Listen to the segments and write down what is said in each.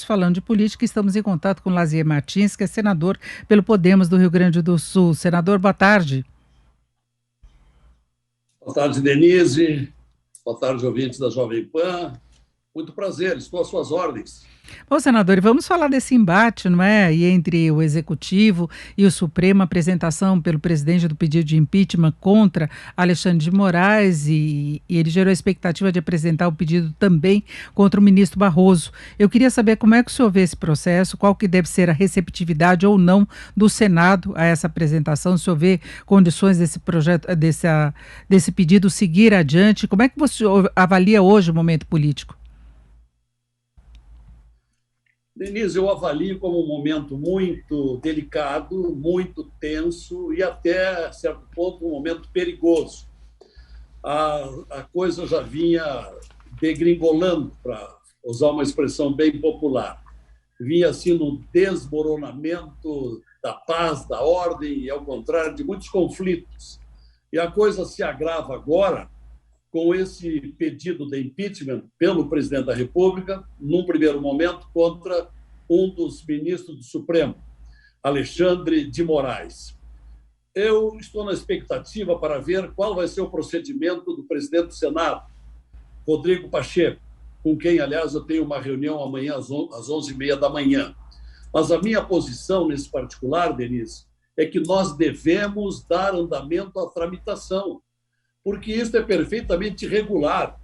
Falando de política, estamos em contato com Lazier Martins, que é senador pelo Podemos do Rio Grande do Sul. Senador, boa tarde. Boa tarde, Denise. Boa tarde, ouvintes da Jovem Pan. Muito prazer, estou às suas ordens. Bom, senador, e vamos falar desse embate, não é? E entre o Executivo e o Supremo, a apresentação pelo presidente do pedido de impeachment contra Alexandre de Moraes, e ele gerou a expectativa de apresentar o pedido também contra o ministro Barroso. Eu queria saber como é que o senhor vê esse processo, qual que deve ser a receptividade ou não do Senado a essa apresentação, se o senhor vê condições desse projeto, desse pedido seguir adiante, como é que você avalia hoje o momento político? Denise, eu avalio como um momento muito delicado, muito tenso e até certo ponto um momento perigoso. A coisa já vinha degringolando, para usar uma expressão bem popular. Vinha assim no desmoronamento da paz, da ordem, e ao contrário de muitos conflitos. E a coisa se agrava agora com esse pedido de impeachment pelo presidente da República, num primeiro momento, contra um dos ministros do Supremo, Alexandre de Moraes. Eu estou na expectativa para ver qual vai ser o procedimento do presidente do Senado, Rodrigo Pacheco, com quem, aliás, eu tenho uma reunião amanhã às 11h30 da manhã. Mas a minha posição nesse particular, Denise, é que nós devemos dar andamento à tramitação, porque isso é perfeitamente irregular.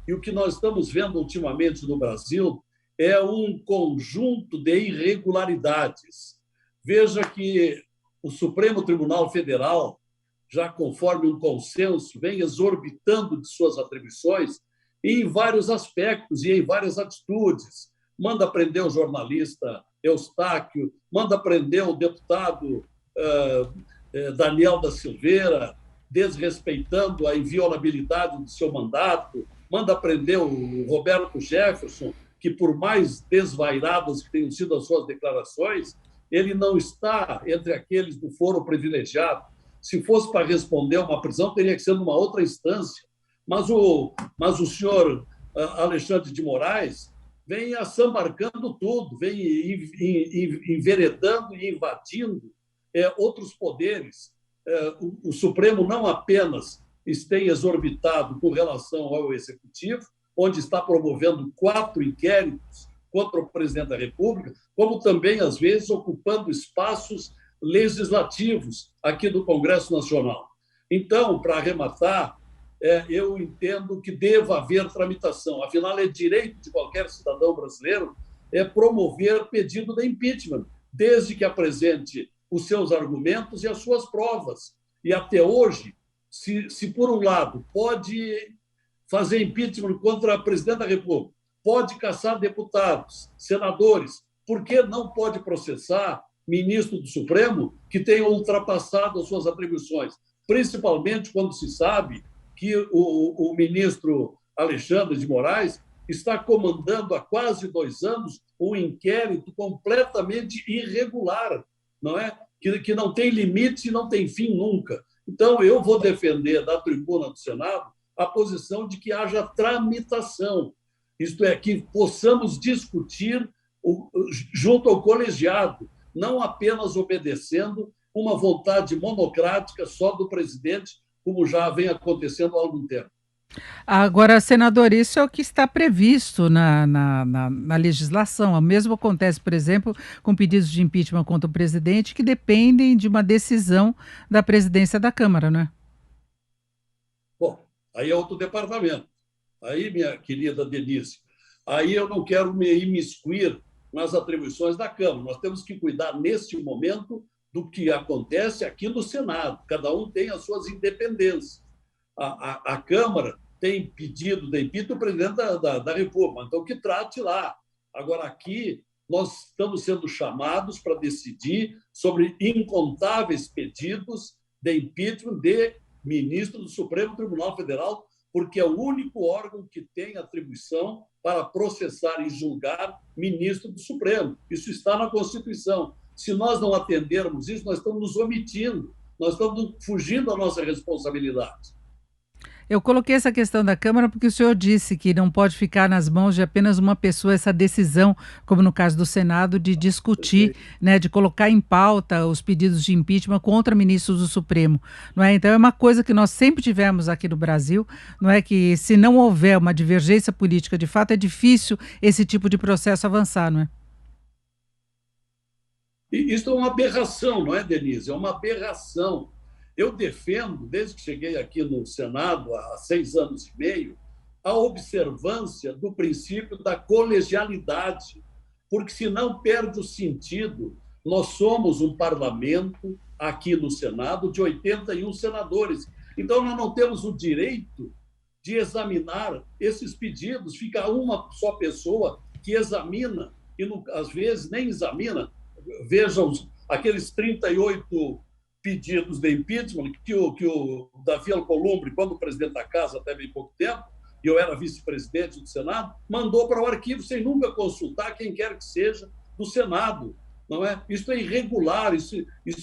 E o que nós estamos vendo ultimamente no Brasil é um conjunto de irregularidades. Veja que o Supremo Tribunal Federal, já conforme um consenso, vem exorbitando de suas atribuições em vários aspectos e em várias atitudes. Manda prender o jornalista Eustáquio, manda prender o deputado Daniel da Silveira, desrespeitando a inviolabilidade do seu mandato, manda prender o Roberto Jefferson, que por mais desvairadas que tenham sido as suas declarações, ele não está entre aqueles do foro privilegiado. Se fosse para responder a uma prisão, teria que ser numa outra instância. Mas o senhor Alexandre de Moraes vem assambarcando tudo, vem enveredando e invadindo outros poderes. O Supremo não apenas tem exorbitado com relação ao Executivo, onde está promovendo 4 inquéritos contra o presidente da República, como também, às vezes, ocupando espaços legislativos aqui do Congresso Nacional. Então, para arrematar, eu entendo que deva haver tramitação. Afinal, é direito de qualquer cidadão brasileiro promover pedido de impeachment, desde que apresente os seus argumentos e as suas provas. E até hoje, se por um lado pode fazer impeachment contra o presidente da República, pode caçar deputados, senadores, por que não pode processar ministro do Supremo que tenha ultrapassado as suas atribuições? Principalmente quando se sabe que o ministro Alexandre de Moraes está comandando há quase 2 anos um inquérito completamente irregular, não é? Que não tem limite e não tem fim nunca. Então, eu vou defender da tribuna do Senado a posição de que haja tramitação, isto é, que possamos discutir junto ao colegiado, não apenas obedecendo uma vontade monocrática só do presidente, como já vem acontecendo há algum tempo. Agora, senador, isso é o que está previsto na legislação. O mesmo acontece, por exemplo, com pedidos de impeachment contra o presidente que dependem de uma decisão da presidência da Câmara, não é? Bom, aí é outro departamento. Aí, minha querida Denise, aí eu não quero me imiscuir nas atribuições da Câmara. Nós temos que cuidar, neste momento, do que acontece aqui no Senado. Cada um tem as suas independências. A Câmara tem pedido de impeachment do presidente da República, então que trate lá. Agora, aqui, nós estamos sendo chamados para decidir sobre incontáveis pedidos de impeachment de ministro do Supremo Tribunal Federal, porque é o único órgão que tem atribuição para processar e julgar ministro do Supremo. Isso está na Constituição. Se nós não atendermos isso, nós estamos nos omitindo, nós estamos fugindo da nossa responsabilidade. Eu coloquei essa questão da Câmara porque o senhor disse que não pode ficar nas mãos de apenas uma pessoa essa decisão, como no caso do Senado, de discutir, Perfeito. né, de colocar em pauta os pedidos de impeachment contra ministros do Supremo, não é? Então é uma coisa que nós sempre tivemos aqui no Brasil, não é, que se não houver uma divergência política de fato é difícil esse tipo de processo avançar, não é? E isso é uma aberração, não é, Denise? É uma aberração. Eu defendo, desde que cheguei aqui no Senado, há 6 anos e meio, a observância do princípio da colegialidade, porque senão perde o sentido. Nós somos um parlamento, aqui no Senado, de 81 senadores. Então, nós não temos o direito de examinar esses pedidos. Fica uma só pessoa que examina, e às vezes nem examina. Vejam aqueles 38 pedidos de impeachment que o Davi Alcolumbre, quando presidente da Casa, até bem pouco tempo, e eu era vice-presidente do Senado, mandou para o arquivo sem nunca consultar quem quer que seja do Senado. Não é? Isso é irregular, isso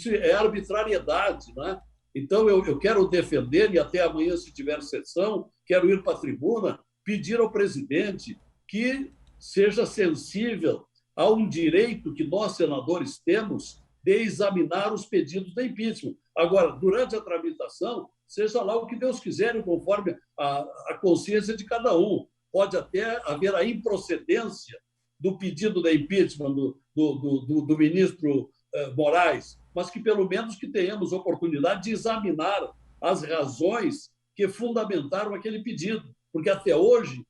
é arbitrariedade. Não é? Então, eu quero defender, e até amanhã, se tiver sessão, quero ir para a tribuna, pedir ao presidente que seja sensível a um direito que nós, senadores, temos de examinar os pedidos de impeachment. Agora, durante a tramitação, seja lá o que Deus quiser, conforme a consciência de cada um. Pode até haver a improcedência do pedido de impeachment do ministro Moraes, mas que pelo menos que tenhamos oportunidade de examinar as razões que fundamentaram aquele pedido, porque até hoje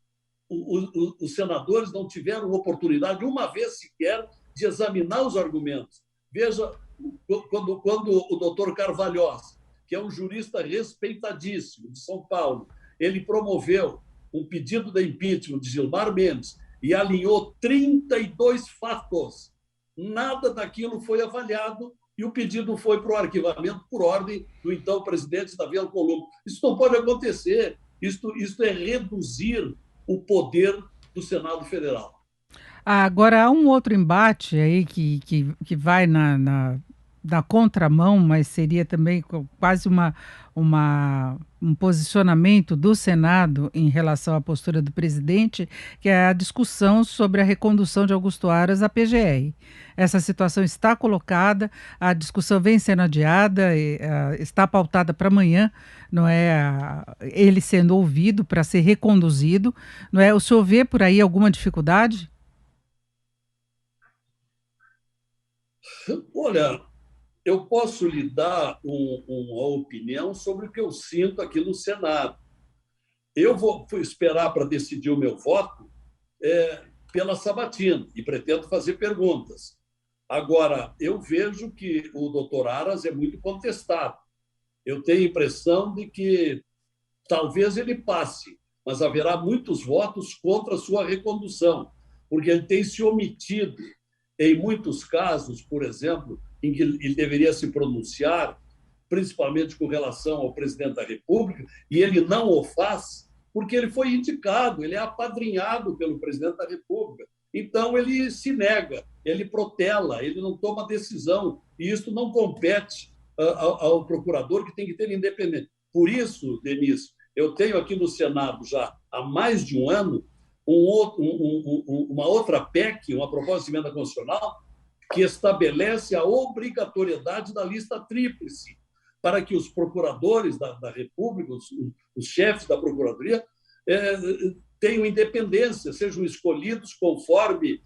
os senadores não tiveram oportunidade, uma vez sequer, de examinar os argumentos. Veja, quando o doutor Carvalhosa, que é um jurista respeitadíssimo de São Paulo, ele promoveu um pedido de impeachment de Gilmar Mendes e alinhou 32 fatos. Nada daquilo foi avaliado e o pedido foi para o arquivamento por ordem do então presidente Davi Alcolumbre. Isso não pode acontecer. Isto é reduzir o poder do Senado Federal. Agora, há um outro embate aí que vai na contramão, mas seria também quase um posicionamento do Senado em relação à postura do presidente, que é a discussão sobre a recondução de Augusto Aras à PGR. Essa situação está colocada, a discussão vem sendo adiada, está pautada para amanhã, não é? Ele sendo ouvido para ser reconduzido, não é? O senhor vê por aí alguma dificuldade? Olha, eu posso lhe dar uma opinião sobre o que eu sinto aqui no Senado. Eu vou esperar para decidir o meu voto pela sabatina e pretendo fazer perguntas. Agora, eu vejo que o doutor Aras é muito contestado. Eu tenho a impressão de que talvez ele passe, mas haverá muitos votos contra a sua recondução, porque ele tem se omitido em muitos casos, por exemplo, em que ele deveria se pronunciar, principalmente com relação ao presidente da República, e ele não o faz porque ele foi indicado, ele é apadrinhado pelo presidente da República. Então, ele se nega, ele protela, ele não toma decisão, e isso não compete ao procurador, que tem que ter independência. Por isso, Denise, eu tenho aqui no Senado já há mais de um ano uma outra PEC, uma proposta de emenda constitucional, que estabelece a obrigatoriedade da lista tríplice, para que os procuradores da República, os chefes da Procuradoria, tenham independência, sejam escolhidos conforme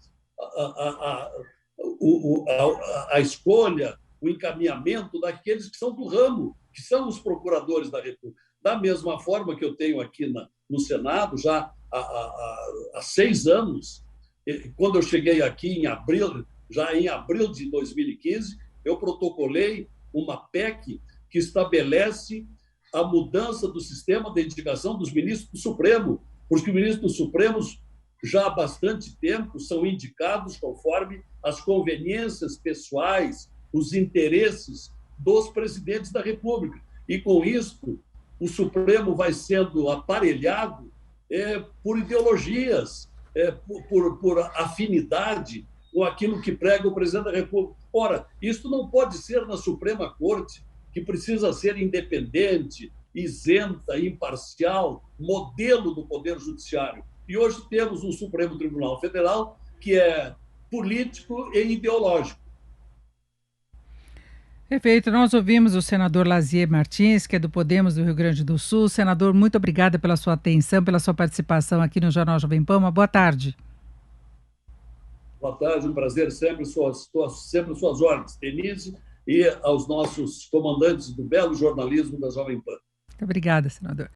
a escolha, o encaminhamento daqueles que são do ramo, que são os procuradores da República. Da mesma forma que eu tenho aqui no Senado, já há 6 anos, quando eu cheguei aqui em abril, já em abril de 2015, eu protocolei uma PEC que estabelece a mudança do sistema de indicação dos ministros do Supremo, porque os ministros do Supremo já há bastante tempo são indicados conforme as conveniências pessoais, os interesses dos presidentes da República. E, com isso, o Supremo vai sendo aparelhado por ideologias, por afinidade com aquilo que prega o presidente da República. Ora, isso não pode ser na Suprema Corte, que precisa ser independente, isenta, imparcial, modelo do Poder Judiciário. E hoje temos um Supremo Tribunal Federal que é político e ideológico. Perfeito. Nós ouvimos o senador Lazier Martins, que é do Podemos do Rio Grande do Sul. Senador, muito obrigada pela sua atenção, pela sua participação aqui no Jornal Jovem Pan. Uma boa tarde. Boa tarde, um prazer, sempre suas ordens, Denise, e aos nossos comandantes do belo jornalismo da Jovem Pan. Muito obrigada, senador.